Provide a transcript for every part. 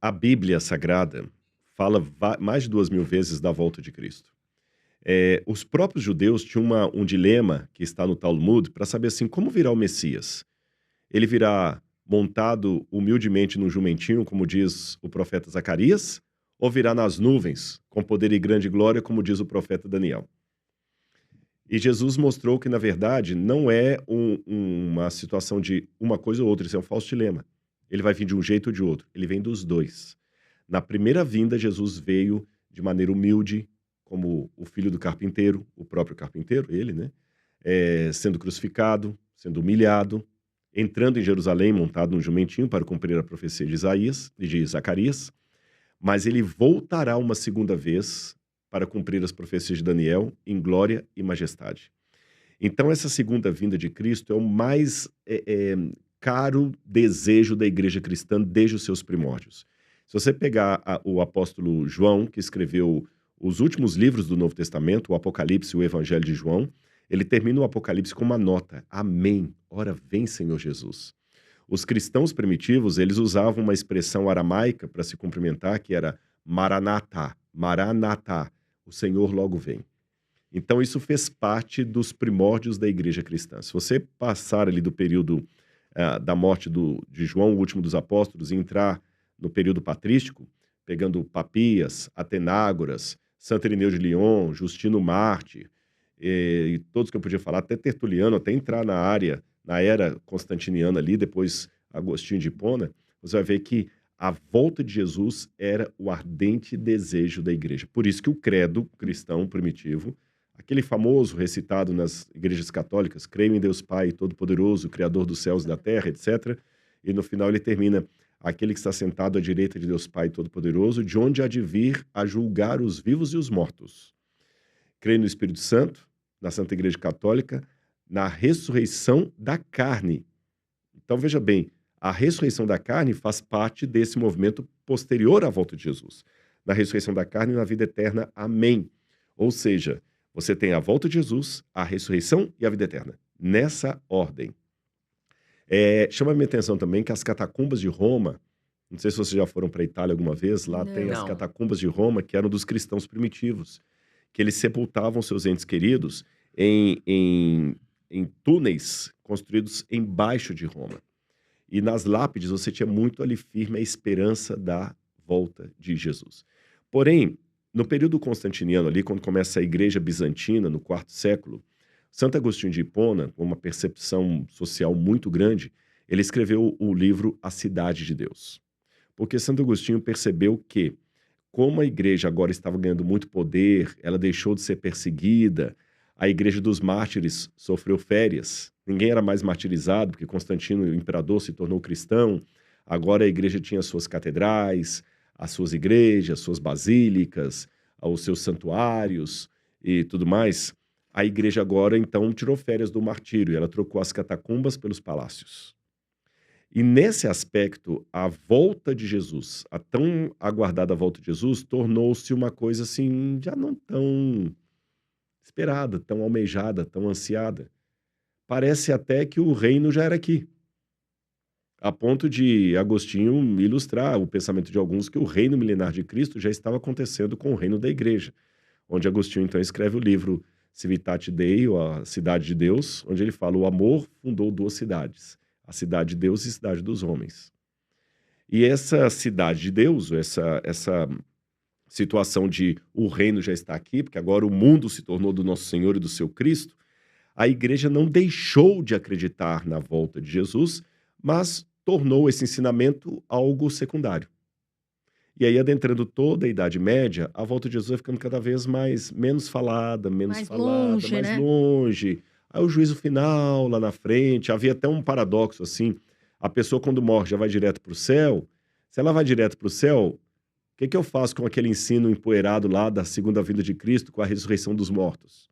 A Bíblia Sagrada fala mais de 2.000 vezes da volta de Cristo. Os próprios judeus tinham um dilema que está no Talmud para saber assim, como virá o Messias? Ele virá montado humildemente num jumentinho, como diz o profeta Zacarias, ou virá nas nuvens, com poder e grande glória, como diz o profeta Daniel? E Jesus mostrou que, na verdade, não é uma situação de uma coisa ou outra, isso é um falso dilema. Ele vai vir de um jeito ou de outro, ele vem dos dois. Na primeira vinda, Jesus veio de maneira humilde, como o filho do carpinteiro, o próprio carpinteiro, ele, né? Sendo crucificado, sendo humilhado, entrando em Jerusalém montado num jumentinho para cumprir a profecia de Isaías e de Zacarias, mas ele voltará uma segunda vez para cumprir as profecias de Daniel em glória e majestade. Então essa segunda vinda de Cristo é o mais caro desejo da igreja cristã desde os seus primórdios. Se você pegar o apóstolo João, que escreveu os últimos livros do Novo Testamento, o Apocalipse e o Evangelho de João, ele termina o Apocalipse com uma nota: Amém, ora vem Senhor Jesus. Os cristãos primitivos, eles usavam uma expressão aramaica para se cumprimentar, que era Maranatá, Maranatá, o Senhor logo vem. Então isso fez parte dos primórdios da igreja cristã. Se você passar ali do período da morte de João, o último dos apóstolos, e entrar no período patrístico, pegando Papias, Atenágoras, Santo Irineu de Lyon, Justino Mártir, e todos que eu podia falar, até Tertuliano, até entrar na era constantiniana ali, depois Agostinho de Hipona, você vai ver que a volta de Jesus era o ardente desejo da igreja. Por isso que o credo cristão primitivo, aquele famoso recitado nas igrejas católicas, creio em Deus Pai Todo-Poderoso, Criador dos céus e da terra, etc. E no final ele termina: aquele que está sentado à direita de Deus Pai Todo-Poderoso, de onde há de vir a julgar os vivos e os mortos. Creio no Espírito Santo, na Santa Igreja Católica, na ressurreição da carne. Então veja bem, a ressurreição da carne faz parte desse movimento posterior à volta de Jesus. Na ressurreição da carne e na vida eterna. Amém. Ou seja, você tem a volta de Jesus, a ressurreição e a vida eterna. Nessa ordem. Chama a minha atenção também que as catacumbas de Roma, não sei se vocês já foram para a Itália alguma vez, lá tem as Não. Não. catacumbas de Roma, que eram dos cristãos primitivos, que eles sepultavam seus entes queridos em túneis construídos embaixo de Roma. E nas lápides você tinha muito ali firme a esperança da volta de Jesus. Porém, no período constantiniano ali, quando começa a igreja bizantina, no quarto século, Santo Agostinho de Hipona, com uma percepção social muito grande, ele escreveu o livro A Cidade de Deus. Porque Santo Agostinho percebeu que, como a igreja agora estava ganhando muito poder, ela deixou de ser perseguida, a igreja dos mártires sofreu férias, ninguém era mais martirizado, porque Constantino, o imperador, se tornou cristão, agora a igreja tinha suas catedrais, as suas igrejas, suas basílicas, os seus santuários e tudo mais. A igreja agora, então, tirou férias do martírio, ela trocou as catacumbas pelos palácios. E nesse aspecto, a volta de Jesus, a tão aguardada volta de Jesus, tornou-se uma coisa assim, já não tão esperada, tão almejada, tão ansiada. Parece até que o reino já era aqui. A ponto de Agostinho ilustrar o pensamento de alguns que o reino milenar de Cristo já estava acontecendo com o reino da igreja. Onde Agostinho, então, escreve o livro Civitate Dei, ou A Cidade de Deus, onde ele fala: o amor fundou duas cidades, a cidade de Deus e a cidade dos homens. E essa cidade de Deus, essa situação de o reino já está aqui, porque agora o mundo se tornou do nosso Senhor e do seu Cristo, a igreja não deixou de acreditar na volta de Jesus, mas tornou esse ensinamento algo secundário. E aí, adentrando toda a Idade Média, a volta de Jesus vai ficando cada vez menos falada, Mais longe, mais né? longe. Aí o juízo final, lá na frente, havia até um paradoxo, assim, a pessoa quando morre já vai direto para o céu. Se ela vai direto para o céu, o que eu faço com aquele ensino empoeirado lá da segunda vinda de Cristo, com a ressurreição dos mortos?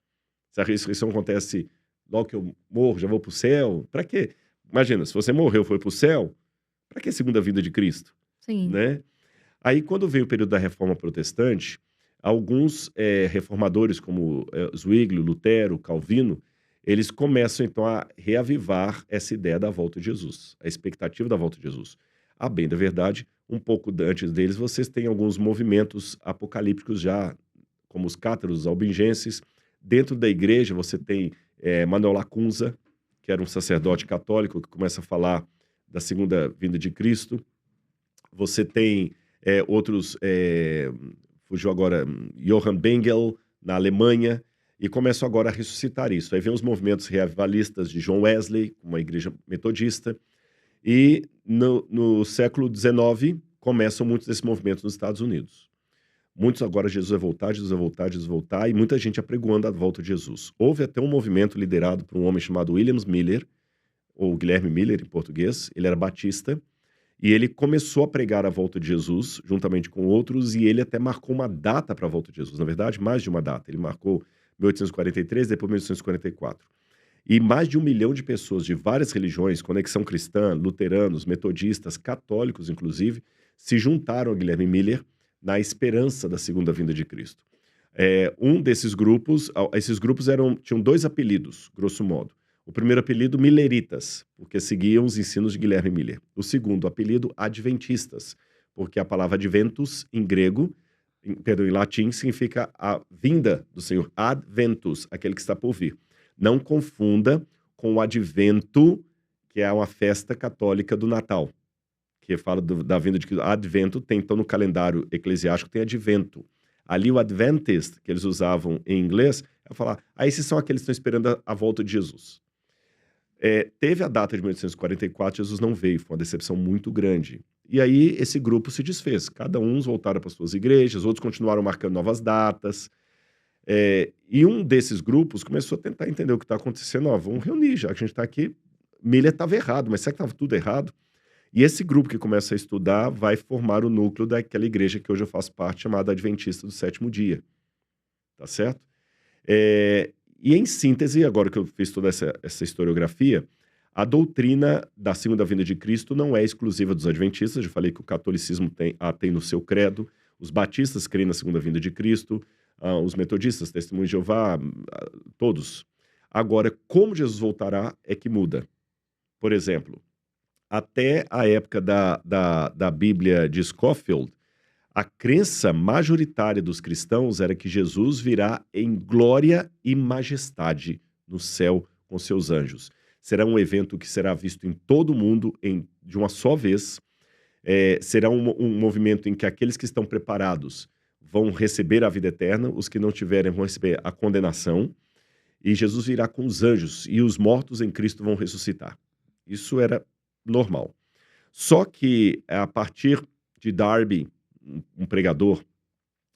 Se a ressurreição acontece logo que eu morro, já vou para o céu, para quê? Imagina, se você morreu, foi para o céu, para que a segunda vinda de Cristo, Sim. né? Aí, quando veio o período da Reforma Protestante, alguns reformadores, como Zwingli, Lutero, Calvino, eles começam, então, a reavivar essa ideia da volta de Jesus, a expectativa da volta de Jesus. A bem da verdade, um pouco antes deles, vocês têm alguns movimentos apocalípticos já, como os cátaros, os albigenses. Dentro da igreja, você tem Manuel Lacunza, que era um sacerdote católico, que começa a falar da segunda vinda de Cristo. Você tem outros, fugiu agora, Johann Bengel, na Alemanha, e começam agora a ressuscitar isso. Aí vem os movimentos revivalistas de John Wesley, uma igreja metodista, e no século XIX começam muitos desses movimentos nos Estados Unidos. Muitos agora, Jesus vai voltar, Jesus vai voltar, Jesus vai voltar, e muita gente apregoando a volta de Jesus. Houve até um movimento liderado por um homem chamado William Miller, ou Guilherme Miller em português, ele era batista, e ele começou a pregar a volta de Jesus, juntamente com outros, e ele até marcou uma data para a volta de Jesus. Na verdade, mais de uma data. Ele marcou 1843, depois 1844. E mais de 1 milhão de pessoas de várias religiões, Conexão Cristã, luteranos, metodistas, católicos, inclusive, se juntaram a Guilherme Miller na esperança da segunda vinda de Cristo. Um desses grupos, esses grupos tinham 2 apelidos, grosso modo. O primeiro apelido, Milleritas, porque seguiam os ensinos de Guilherme Miller. O segundo apelido, Adventistas, porque a palavra adventus, em grego, em latim, significa a vinda do Senhor. Adventus, aquele que está por vir. Não confunda com o Advento, que é uma festa católica do Natal, que fala da vinda de Cristo. Advento tem, então, no calendário eclesiástico, tem Advento. Ali o Adventist, que eles usavam em inglês, é falar, esses são aqueles que estão esperando a volta de Jesus. Teve a data de 1844, Jesus não veio, foi uma decepção muito grande. E aí esse grupo se desfez, cada um voltaram para suas igrejas, outros continuaram marcando novas datas. E um desses grupos começou a tentar entender o que está acontecendo. Vamos reunir, já que a gente está aqui. Miller estava errado, mas será que estava tudo errado? E esse grupo que começa a estudar vai formar o núcleo daquela igreja que hoje eu faço parte, chamada Adventista do Sétimo Dia. Tá certo? E em síntese, agora que eu fiz toda essa historiografia, a doutrina da segunda vinda de Cristo não é exclusiva dos adventistas. Já falei que o catolicismo tem no seu credo. Os batistas creem na segunda vinda de Cristo. Os metodistas, Testemunho de Jeová, todos. Agora, como Jesus voltará é que muda. Por exemplo, até a época da Bíblia de Scofield, a crença majoritária dos cristãos era que Jesus virá em glória e majestade no céu com seus anjos. Será um evento que será visto em todo o mundo de uma só vez. Será um movimento em que aqueles que estão preparados vão receber a vida eterna, os que não tiverem vão receber a condenação, e Jesus virá com os anjos, e os mortos em Cristo vão ressuscitar. Isso era normal. Só que, a partir de Darby, um pregador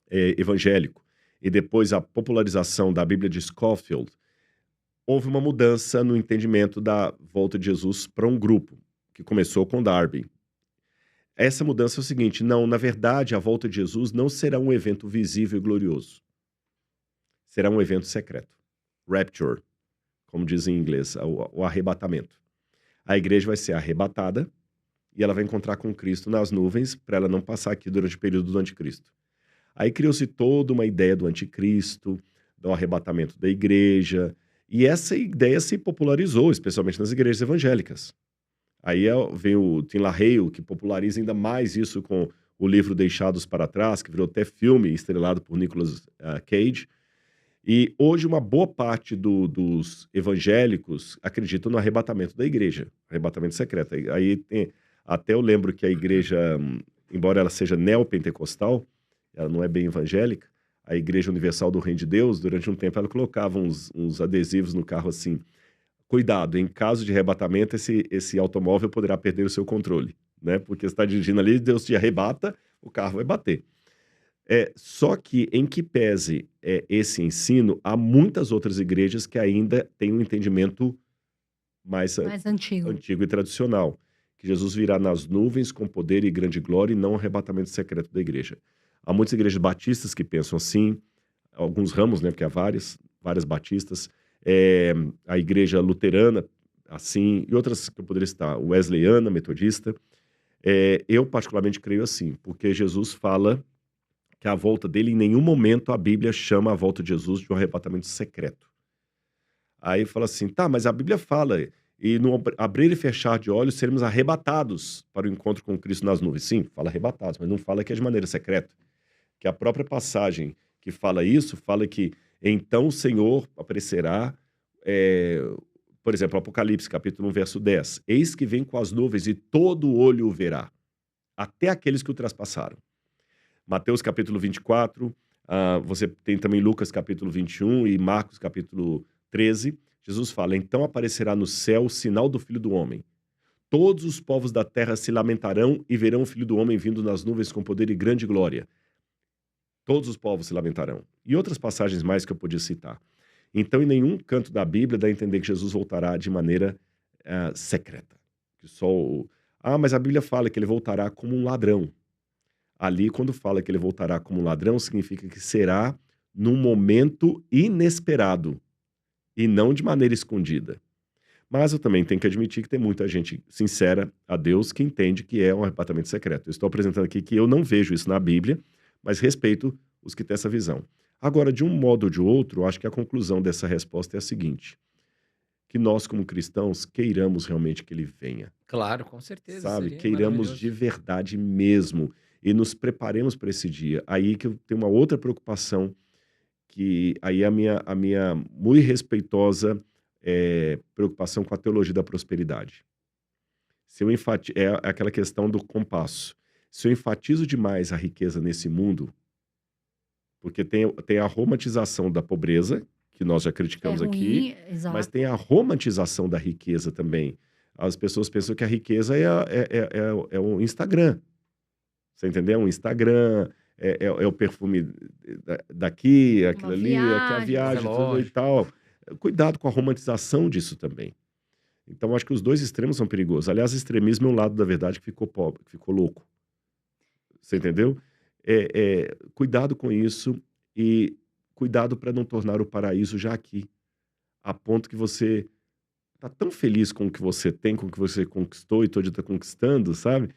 evangélico, e depois a popularização da Bíblia de Scofield, houve uma mudança no entendimento da volta de Jesus para um grupo, que começou com Darby. Essa mudança é o seguinte: não, na verdade, a volta de Jesus não será um evento visível e glorioso. Será um evento secreto. Rapture, como diz em inglês, o arrebatamento. A igreja vai ser arrebatada e ela vai encontrar com Cristo nas nuvens para ela não passar aqui durante o período do anticristo. Aí criou-se toda uma ideia do anticristo, do arrebatamento da igreja, e essa ideia se popularizou, especialmente nas igrejas evangélicas. Aí vem o Tim LaHaye, que populariza ainda mais isso com o livro Deixados para Trás, que virou até filme, estrelado por Nicolas Cage. E hoje uma boa parte dos evangélicos acreditam no arrebatamento da igreja, arrebatamento secreto. Aí até eu lembro que a igreja, embora ela seja neopentecostal, ela não é bem evangélica, a Igreja Universal do Reino de Deus, durante um tempo ela colocava uns adesivos no carro assim: cuidado, em caso de arrebatamento, esse automóvel poderá perder o seu controle, né? Porque você está dirigindo ali, Deus te arrebata, o carro vai bater. Só que, em que pese esse ensino, há muitas outras igrejas que ainda têm um entendimento mais antigo. antigo e tradicional, que Jesus virá nas nuvens com poder e grande glória e não o arrebatamento secreto da igreja. Há muitas igrejas batistas que pensam assim, alguns ramos, né, porque há várias batistas, a igreja luterana, assim, e outras que eu poderia citar, wesleyana, metodista. Eu particularmente creio assim, porque Jesus fala que a volta dele, em nenhum momento a Bíblia chama a volta de Jesus de um arrebatamento secreto. Aí fala assim, tá, mas a Bíblia fala, e no abrir e fechar de olhos seremos arrebatados para o encontro com Cristo nas nuvens. Sim, fala arrebatados, mas não fala que é de maneira secreta. Que a própria passagem que fala isso, fala que então o Senhor aparecerá, eh, por exemplo, Apocalipse, capítulo 1, verso 10. Eis que vem com as nuvens e todo olho o verá, até aqueles que o traspassaram. Mateus, capítulo 24, você tem também Lucas, capítulo 21 e Marcos, capítulo 13. Jesus fala, então aparecerá no céu o sinal do Filho do Homem. Todos os povos da terra se lamentarão e verão o Filho do Homem vindo nas nuvens com poder e grande glória. Todos os povos se lamentarão. E outras passagens mais que eu podia citar. Então, em nenhum canto da Bíblia dá a entender que Jesus voltará de maneira secreta. Que só mas a Bíblia fala que ele voltará como um ladrão. Ali, quando fala que ele voltará como um ladrão, significa que será num momento inesperado e não de maneira escondida. Mas eu também tenho que admitir que tem muita gente sincera a Deus que entende que é um arrebatamento secreto. Eu estou apresentando aqui que eu não vejo isso na Bíblia, mas respeito os que têm essa visão. Agora, de um modo ou de outro, eu acho que a conclusão dessa resposta é a seguinte: que nós, como cristãos, queiramos realmente que ele venha, Claro, com certeza, sabe? seria Queiramos de maravilhoso. verdade mesmo e nos preparemos para esse dia. Aí que eu tenho uma outra preocupação, que aí a minha muito respeitosa preocupação com a teologia da prosperidade. Se eu é aquela questão do compasso. Se eu enfatizo demais a riqueza nesse mundo, porque tem a romantização da pobreza, que nós já É criticamos aqui, ruim, mas tem exato. a romantização da riqueza também. As pessoas pensam que a riqueza é o Instagram. Você entendeu? Um Instagram, é o perfume daqui, Uma aquilo ali, é que a viagem. O viagem, tudo e relógio. tal. Cuidado com a romantização disso também. Então, acho que os dois extremos são perigosos. Aliás, extremismo é um lado da verdade que ficou pobre, que ficou louco. Você entendeu? Cuidado com isso e cuidado para não tornar o paraíso já aqui, a ponto que você tá tão feliz com o que você tem, com o que você conquistou e todo dia tá conquistando, sabe?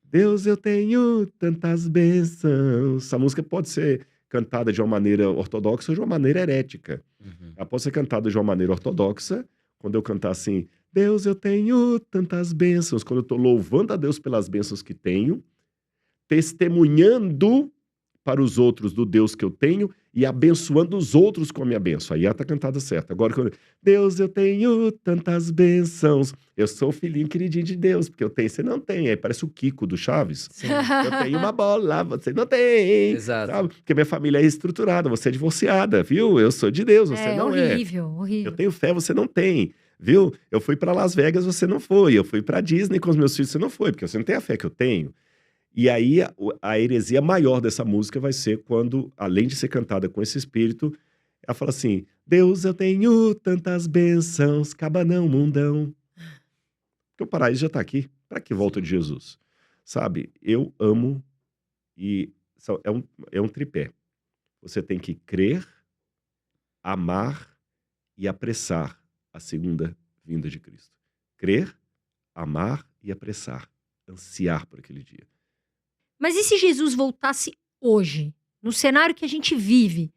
Deus, eu tenho tantas bênçãos. Essa música pode ser cantada de uma maneira ortodoxa ou de uma maneira herética. Uhum. Ela pode ser cantada de uma maneira ortodoxa, quando eu cantar assim, Deus, eu tenho tantas bênçãos, quando eu estou louvando a Deus pelas bênçãos que tenho, testemunhando para os outros do Deus que eu tenho e abençoando os outros com a minha bênção. Aí ela tá cantada certa. Agora, quando Deus, eu tenho tantas bênçãos, eu sou o filhinho queridinho de Deus, porque eu tenho, você não tem. Aí parece o Kiko do Chaves. Sim, Eu tenho uma bola, você não tem, exato. sabe? Porque minha família é estruturada, você é divorciada, viu? Eu sou de Deus, você É não é. horrível, Eu horrível. tenho fé, você não tem, viu? Eu fui para Las Vegas, você não foi. Eu fui para Disney com os meus filhos, você não foi, porque você não tem a fé que eu tenho. E aí a heresia maior dessa música vai ser quando, além de ser cantada com esse espírito, ela fala assim: Deus, eu tenho tantas bênçãos, cabanão, mundão. Porque o paraíso já está aqui. Para que volta de Sim. Jesus? Sabe? Eu amo e é um tripé. Você tem que crer, amar e apressar a segunda vinda de Cristo. Crer, amar e apressar. Ansiar por aquele dia. Mas e se Jesus voltasse hoje, no cenário que a gente vive,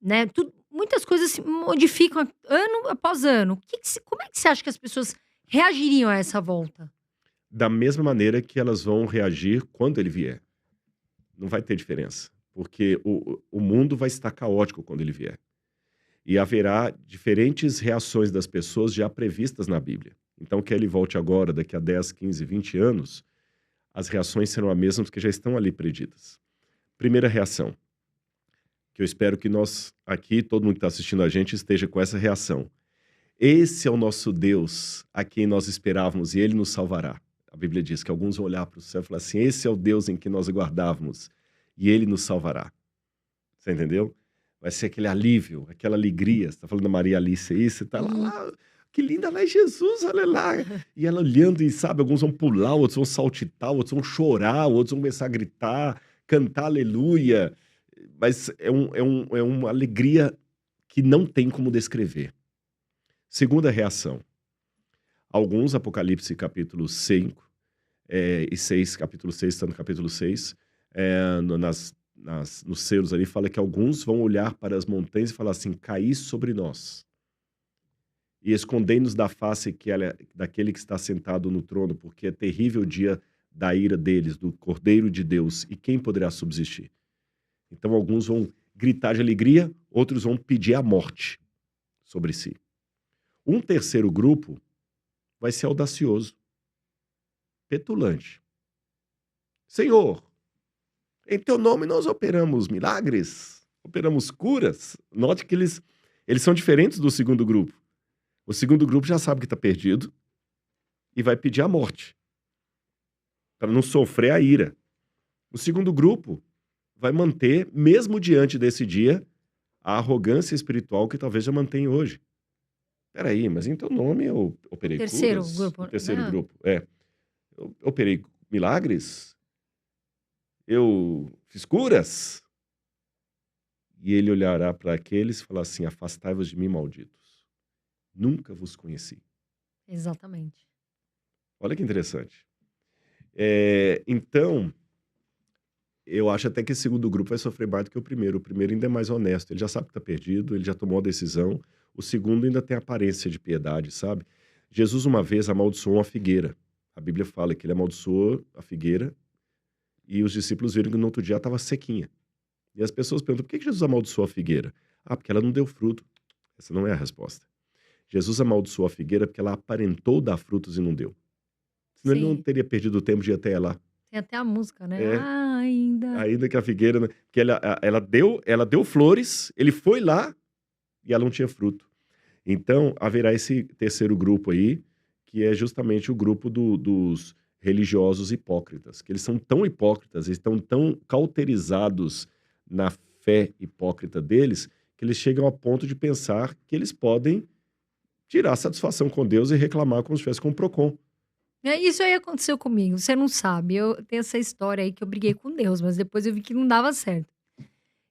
né? Muitas coisas se modificam ano após ano. Como é que você acha que as pessoas reagiriam a essa volta? Da mesma maneira que elas vão reagir quando ele vier. Não vai ter diferença, porque o mundo vai estar caótico quando ele vier. E haverá diferentes reações das pessoas já previstas na Bíblia. Então, que ele volte agora, daqui a 10, 15, 20 anos, as reações serão as mesmas que já estão ali preditas. Primeira reação, que eu espero que nós aqui, todo mundo que está assistindo a gente, esteja com essa reação. Esse é o nosso Deus, a quem nós esperávamos, e ele nos salvará. A Bíblia diz que alguns vão olhar para o céu e falar assim: esse é o Deus em que nós aguardávamos, e ele nos salvará. Você entendeu? Vai ser aquele alívio, aquela alegria. Você está falando da Maria Alice aí, você está lá, que linda, lá é Jesus, olha lá. E ela olhando, e sabe, alguns vão pular, outros vão saltitar, outros vão chorar, outros vão começar a gritar, cantar aleluia. Mas é uma alegria que não tem como descrever. Segunda reação. Alguns, Apocalipse capítulo 5 e 6, capítulo 6, está no capítulo 6, nos selos ali, fala que alguns vão olhar para as montanhas e falar assim: caí sobre nós. e escondei-nos da face daquele que está sentado no trono, porque é terrível o dia da ira deles, do Cordeiro de Deus, e quem poderá subsistir? Então alguns vão gritar de alegria, outros vão pedir a morte sobre si. Um terceiro grupo vai ser audacioso, petulante. Senhor, em teu nome nós operamos milagres, operamos curas. Note que eles são diferentes do segundo grupo. O segundo grupo já sabe que está perdido e vai pedir a morte, para não sofrer a ira. O segundo grupo vai manter, mesmo diante desse dia, a arrogância espiritual que talvez já mantém hoje. Peraí, mas em teu nome eu operei Terceiro curas? grupo. O terceiro Não. grupo, eu operei milagres? Eu fiz curas? E ele olhará para aqueles e falar assim: afastai-vos de mim, malditos. Nunca vos conheci. Exatamente. Olha que interessante. Então, eu acho até que esse segundo grupo vai sofrer mais do que o primeiro. O primeiro ainda é mais honesto. Ele já sabe que está perdido, ele já tomou a decisão. O segundo ainda tem aparência de piedade, sabe? Jesus uma vez amaldiçoou uma figueira. A Bíblia fala que ele amaldiçoou a figueira e os discípulos viram que no outro dia estava sequinha. E as pessoas perguntam: por que Jesus amaldiçoou a figueira? Ah, porque ela não deu fruto. Essa não é a resposta. Jesus amaldiçoou a figueira porque ela aparentou dar frutos e não deu. Senão ele não Sim. teria perdido o tempo de ir até lá. Tem até a música, né? É. Ainda. Ainda que a figueira, né, que ela deu flores, ele foi lá e ela não tinha fruto. Então, haverá esse terceiro grupo aí, que é justamente o grupo dos religiosos hipócritas, que eles são tão hipócritas, eles estão tão cauterizados na fé hipócrita deles, que eles chegam ao ponto de pensar que eles podem tirar satisfação com Deus e reclamar como se estivesse com o Procon. Isso aí aconteceu comigo, você não sabe. Eu tenho essa história aí que eu briguei com Deus, mas depois eu vi que não dava certo.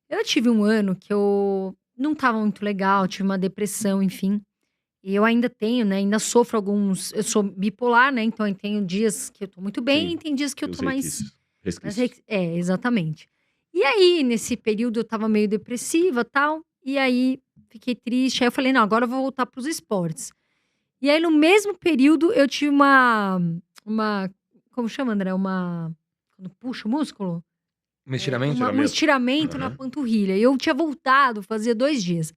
Eu tive um ano que eu não estava muito legal, tive uma depressão, enfim. E eu ainda tenho, né? Ainda sofro alguns. Eu sou bipolar, né? Então eu tenho dias que eu tô muito bem Sim, e tem dias que eu os tô mais. resquícios. Exatamente. E aí, nesse período, eu estava meio depressiva tal. E aí, fiquei triste. Aí eu falei: não, agora eu vou voltar para os esportes. E aí, no mesmo período, eu tive uma. Como chama, André? Quando puxa o músculo? Um estiramento? Um estiramento na Aham. panturrilha. E eu tinha voltado, fazia 2 dias.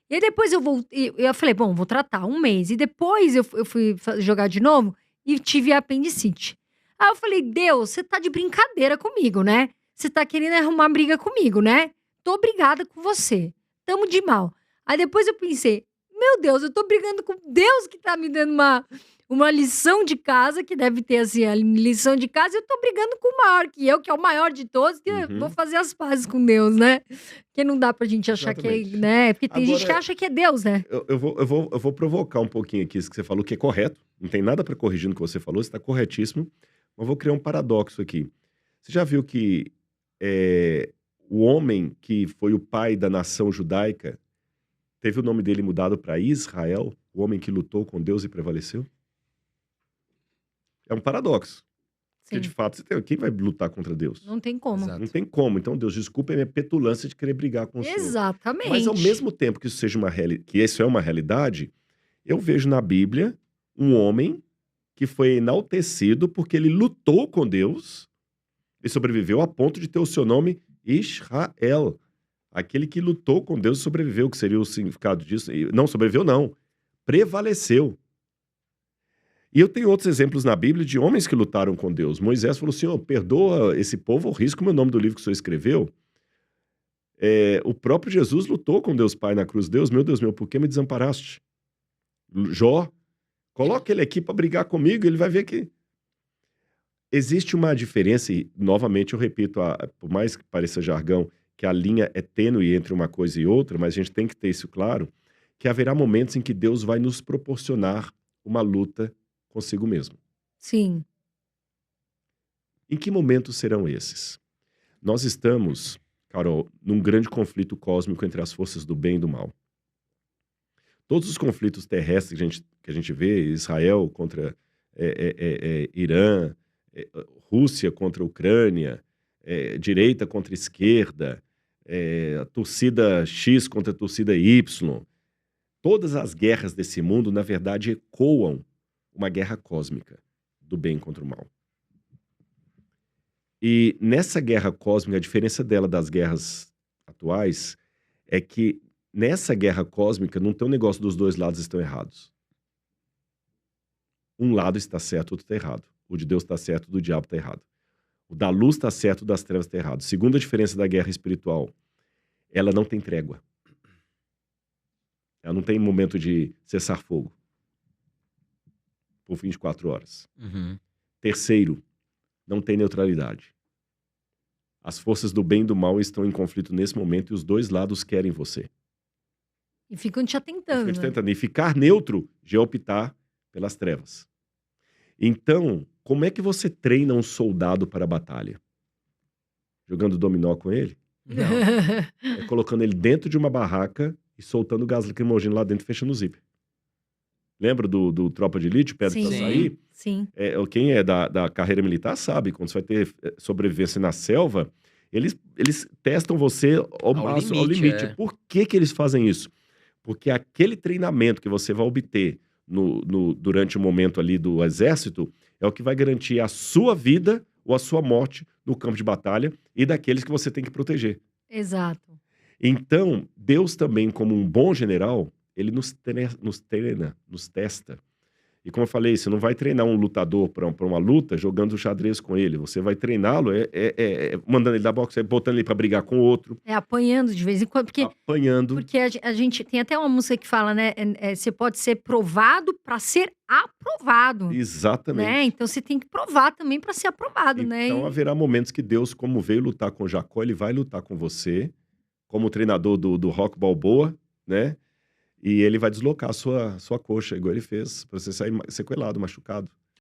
E aí depois eu voltei, eu falei: bom, vou tratar 1 mês. E depois eu fui jogar de novo e tive apendicite. Aí eu falei: Deus, você tá de brincadeira comigo, né? Você tá querendo arrumar briga comigo, né? Tô brigada com você. Tamo de mal. Aí depois eu pensei: meu Deus, eu tô brigando com Deus que tá me dando uma lição de casa, que deve ter assim, a lição de casa, e eu tô brigando com o maior que eu, que é o maior de todos, que eu vou fazer as pazes com Deus, né? Porque não dá pra gente achar que é, Exatamente. né? Porque tem gente que Agora, acha que é Deus, né? eu vou provocar um pouquinho aqui isso que você falou, que é correto. Não tem nada para corrigir no que você falou, você está corretíssimo. Mas vou criar um paradoxo aqui. Você já viu que o homem que foi o pai da nação judaica teve o nome dele mudado para Israel, o homem que lutou com Deus e prevaleceu? É um paradoxo. Porque, de Sim. fato, quem vai lutar contra Deus? Não tem como. Exato. Não tem como. Então, Deus, desculpa a minha petulância de querer brigar com o Senhor. Exatamente. Mas, ao mesmo tempo que isso é uma realidade, eu vejo na Bíblia um homem que foi enaltecido porque ele lutou com Deus e sobreviveu a ponto de ter o seu nome Israel. Aquele que lutou com Deus e sobreviveu, que seria o significado disso. Não sobreviveu, não. Prevaleceu. E eu tenho outros exemplos na Bíblia de homens que lutaram com Deus. Moisés falou: Senhor, perdoa esse povo, eu risco o meu nome do livro que o Senhor escreveu. O próprio Jesus lutou com Deus Pai na cruz. Deus, meu, por que me desamparaste? Jó, coloca ele aqui para brigar comigo, ele vai ver que existe uma diferença, e novamente eu repito, por mais que pareça jargão, que a linha é tênue entre uma coisa e outra, mas a gente tem que ter isso claro, que haverá momentos em que Deus vai nos proporcionar uma luta consigo mesmo. Sim. Em que momentos serão esses? Nós estamos, Carol, num grande conflito cósmico entre as forças do bem e do mal. Todos os conflitos terrestres que a gente vê, Israel contra Irã, Rússia contra Ucrânia, direita contra esquerda, a torcida X contra a torcida Y, Todas as guerras desse mundo, na verdade, ecoam uma guerra cósmica do bem contra o mal. E nessa guerra cósmica, a diferença dela das guerras atuais é que nessa guerra cósmica não tem um negócio dos dois lados estão errados. Um lado está certo, o outro está errado. O de Deus está certo, o do diabo está errado. O da luz está certo, o das trevas está errado. Segunda diferença da guerra espiritual, ela não tem trégua. Ela não tem momento de cessar fogo por 24 horas. Uhum. Terceiro, não tem neutralidade. As forças do bem e do mal estão em conflito nesse momento e os dois lados querem você. E ficam te Fica atentando, te né? tentando. E ficar neutro de optar pelas trevas. Então, como é que você treina um soldado para a batalha? Jogando dominó com ele? Não. É colocando ele dentro de uma barraca e soltando gás lacrimogêneo lá dentro e fechando o zíper. Lembra do Tropa de Elite, Pedra pra Sim. sair? Sim. Quem é da carreira militar sabe, quando você vai ter sobrevivência na selva, eles testam você ao máximo, ao limite. é. Por que que eles fazem isso? Porque aquele treinamento que você vai obter durante o momento ali do exército é o que vai garantir a sua vida ou a sua morte no campo de batalha e daqueles que você tem que proteger. Exato. Então, Deus também, como um bom general, ele nos treina, nos testa. E como eu falei, você não vai treinar um lutador para uma luta jogando xadrez com ele. Você vai treiná-lo mandando ele dar boxe, botando ele para brigar com outro, É apanhando de vez em quando, apanhando. porque a gente tem até uma música que fala, né? Você pode ser provado para ser aprovado, né? Exatamente. Então você tem que provar também para ser aprovado, né? Então haverá momentos que Deus, como veio lutar com Jacó, ele vai lutar com você, como treinador do Rock Balboa, né? E ele vai deslocar a sua coxa, igual ele fez, para você sair sequelado, machucado.